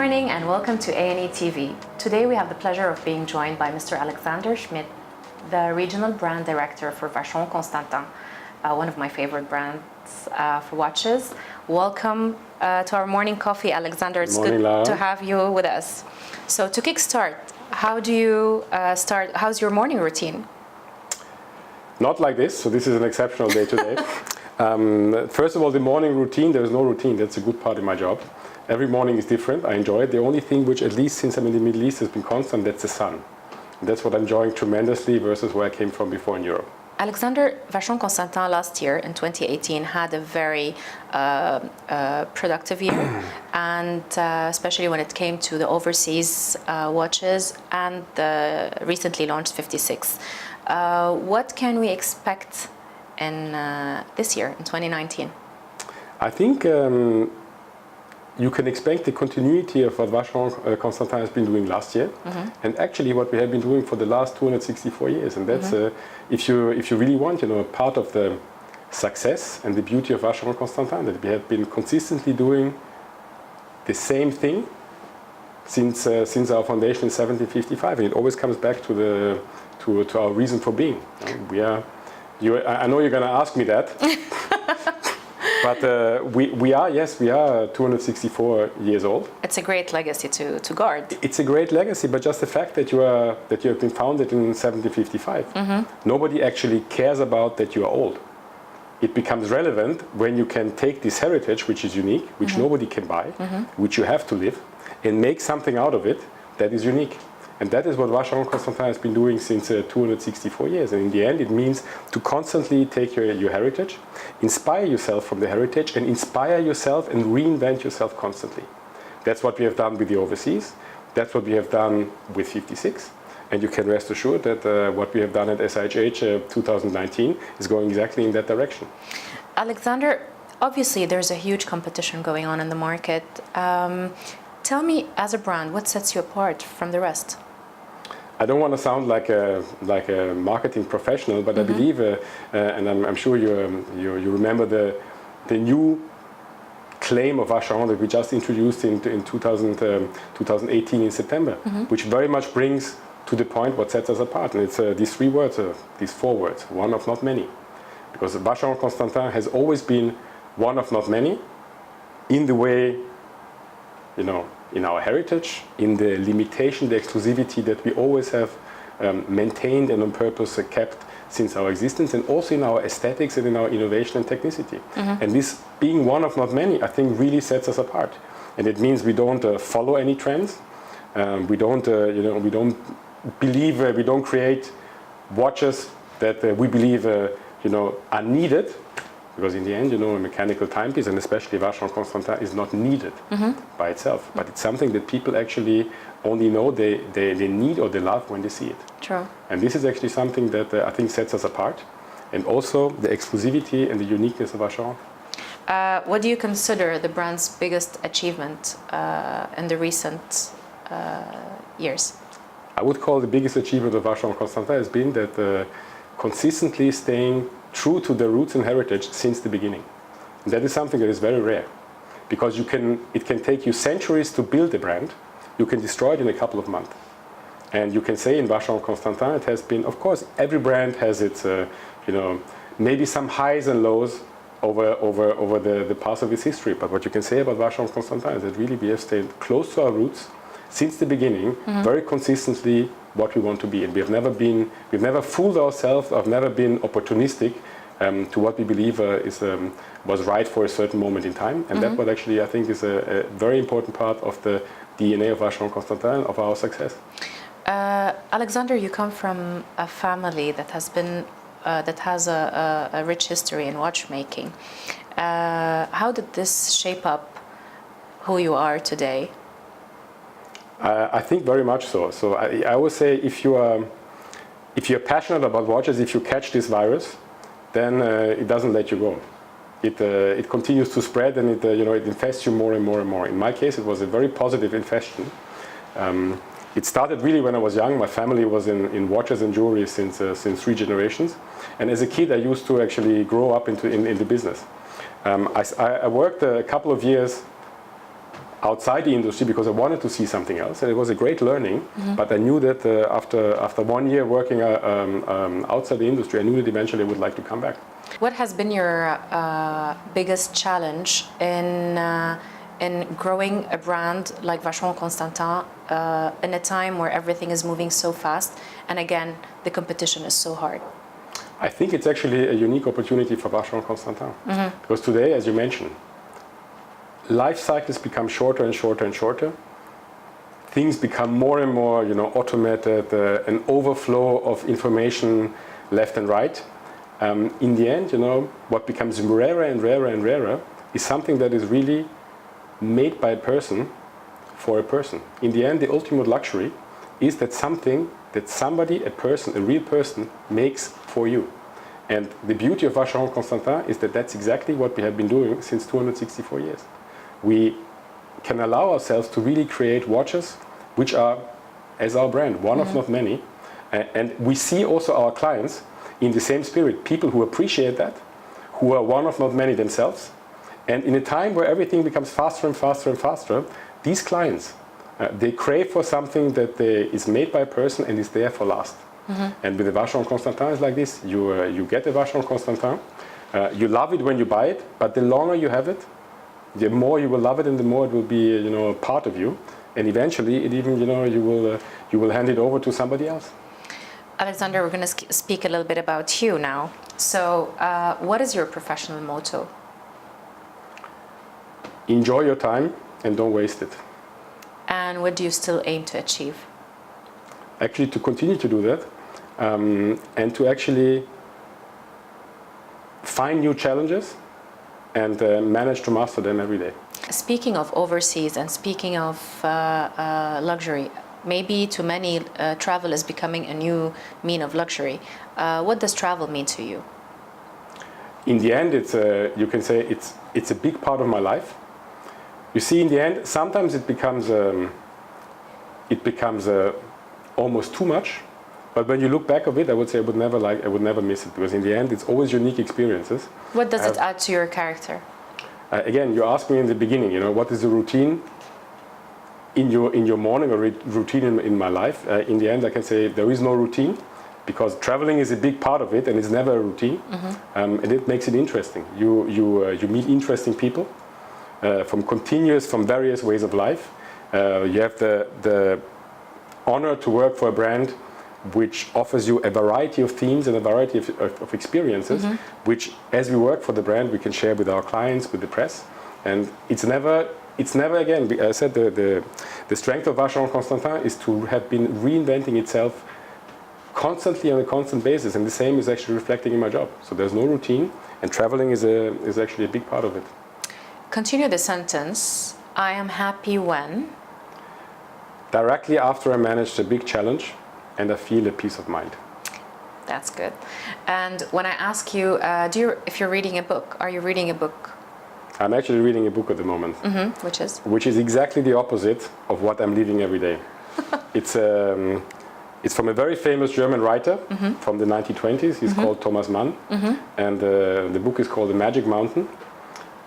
morning and welcome to A&E TV. Today we have the pleasure of being joined by Mr. Alexander Schmiedt, the Regional Brand Director for Vacheron Constantin, one of my favorite brands for watches. Welcome to our morning coffee, Alexander. It's Morning, good Lara. to have you with us. So to kickstart, how do you start? How's your morning routine? Not like this, so this is an exceptional day today. First of all, the morning routine, there is no routine. That's a good part of my job. Every morning is different. I enjoy it. The only thing which, at least since I'm in the Middle East, has been constant, that's the sun. And that's what I'm enjoying tremendously versus where I came from before in Europe. Alexander, Vacheron Constantin last year in 2018 had a very productive year, and especially when it came to the overseas watches and the recently launched 56. What can we expect in this year, in 2019? I think you can expect the continuity of what Vacheron Constantin has been doing last year, and actually what we have been doing for the last 264 years. And that's, if you really want, a part of the success and the beauty of Vacheron Constantin, that we have been consistently doing the same thing since our foundation in 1755, and it always comes back to our reason for being. I know you're going to ask me that. But we are 264 years old. It's a great legacy to guard. It's a great legacy, but just the fact that you have been founded in 1755, nobody actually cares about that you are old. It becomes relevant when you can take this heritage, which is unique, which nobody can buy, which you have to live, and make something out of it that is unique. And that is what Vacheron Constantin has been doing since 264 years. And in the end, it means to constantly take your heritage, inspire yourself from the heritage, and inspire yourself and reinvent yourself constantly. That's what we have done with the overseas. That's what we have done with 56. And you can rest assured that what we have done at SIHH 2019 is going exactly in that direction. Alexander, obviously there's a huge competition going on in the market. Tell me, as a brand, what sets you apart from the rest? I don't want to sound like a marketing professional, but I believe, and I'm sure you remember the new claim of Vacheron that we just introduced in 2018 in September, which very much brings to the point what sets us apart. And it's these three words, these four words, one of not many. Because Vacheron Constantin has always been one of not many in the way, in our heritage, in the limitation, the exclusivity that we always have maintained and on purpose kept since our existence, and also in our aesthetics and in our innovation and technicity. And this being one of not many, I think, really sets us apart. And it means we don't follow any trends. We don't create watches that we believe, are needed. Because in the end, a mechanical timepiece, and especially Vacheron Constantin, is not needed by itself. But it's something that people actually only know they need or they love when they see it. True. And this is actually something that I think sets us apart. And also the exclusivity and the uniqueness of Vacheron. What do you consider the brand's biggest achievement in the recent years? I would call the biggest achievement of Vacheron Constantin has been that consistently staying true to the roots and heritage since the beginning. And that is something that is very rare, because it can take you centuries to build a brand. You can destroy it in a couple of months. And you can say in Vacheron Constantin it has been, of course, every brand has its, maybe some highs and lows over the path of its history. But what you can say about Vacheron Constantin is that really we have stayed close to our roots since the beginning, very consistently what we want to be. And we've never fooled ourselves, I've never been opportunistic to what we believe was right for a certain moment in time. And that's what actually I think is a very important part of the DNA of Vacheron Constantin, of our success. Alexander, you come from a family that has a rich history in watchmaking. How did this shape up who you are today? I think very much so. So I always say if you're passionate about watches, if you catch this virus, then it doesn't let you go. It continues to spread, and it infests you more and more and more. In my case, it was a very positive infection. It started really when I was young. My family was in watches and jewelry since 3 generations, and as a kid, I used to actually grow up in the business. I worked a couple of years outside the industry because I wanted to see something else, and it was a great learning. But I knew that after 1 year working outside the industry, I knew that eventually I would like to come back. What has been your biggest challenge in growing a brand like Vacheron Constantin in a time where everything is moving so fast, and again, the competition is so hard? I think it's actually a unique opportunity for Vacheron Constantin. Because today, as you mentioned, life cycles become shorter and shorter and shorter. Things become more and more, automated, an overflow of information left and right. In the end, what becomes rarer and rarer and rarer is something that is really made by a person for a person. In the end, the ultimate luxury is that something that somebody, a person, a real person, makes for you. And the beauty of Vacheron Constantin is that that's exactly what we have been doing since 264 years. We can allow ourselves to really create watches which are, as our brand, one of not many. And we see also our clients in the same spirit, people who appreciate that, who are one of not many themselves. And in a time where everything becomes faster and faster and faster, these clients, they crave for something that is made by a person and is there for last. And with the Vacheron Constantin, it's like this. You get a Vacheron Constantin, you love it when you buy it, but the longer you have it, the more you will love it and the more it will be a part of you. And eventually, it even you will hand it over to somebody else. Alexander, we're going to speak a little bit about you now. So, what is your professional motto? Enjoy your time and don't waste it. And what do you still aim to achieve? Actually, to continue to do that, and to actually find new challenges and manage to master them every day. Speaking of overseas and speaking of luxury, maybe to many travel is becoming a new mean of luxury. What does travel mean to you? In the end, you can say it's a big part of my life. You see, in the end, sometimes it becomes almost too much. But when you look back of it, I would say I would never miss it, because in the end, it's always unique experiences. What does it add to your character? Again, you asked me in the beginning, what is the routine in your morning or routine in my life? In the end, I can say there is no routine, because traveling is a big part of it, and it's never a routine, and it makes it interesting. You meet interesting people from various ways of life. You have the honor to work for a brand which offers you a variety of themes and a variety of experiences, which, as we work for the brand, we can share with our clients, with the press. And it's never again, I said the strength of Vacheron Constantin is to have been reinventing itself constantly on a constant basis, and the same is actually reflecting in my job. So there's no routine, and traveling is actually a big part of it. Continue the sentence. I am happy when? Directly after I managed a big challenge, and I feel a peace of mind. That's good. And when I ask you, if you're reading a book, are you reading a book? I'm actually reading a book at the moment. Which is? Which is exactly the opposite of what I'm living every day. It's from a very famous German writer from the 1920s. He's called Thomas Mann. And the book is called The Magic Mountain.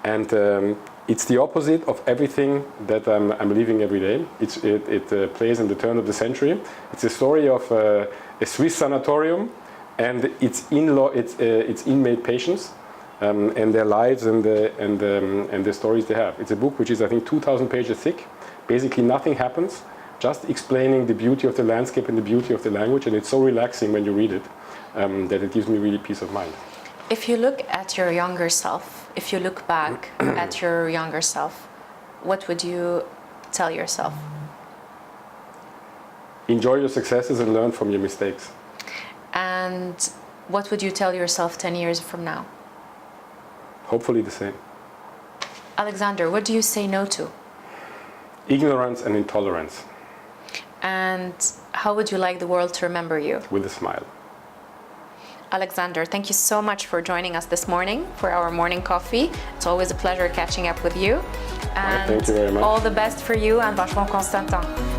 And it's the opposite of everything that I'm living every day. It plays in the turn of the century. It's a story of a Swiss sanatorium and its inmate patients and their lives and the stories they have. It's a book which is, I think, 2,000 pages thick. Basically, nothing happens, just explaining the beauty of the landscape and the beauty of the language. And it's so relaxing when you read it that it gives me really peace of mind. If you look at your younger self, if you look back at your younger self, what would you tell yourself? Enjoy your successes and learn from your mistakes. And what would you tell yourself 10 years from now? Hopefully the same. Alexander, what do you say no to? Ignorance and intolerance. And how would you like the world to remember you? With a smile. Alexander, thank you so much for joining us this morning for our morning coffee. It's always a pleasure catching up with you. And thank you very much. All the best for you and Vacheron Constantin.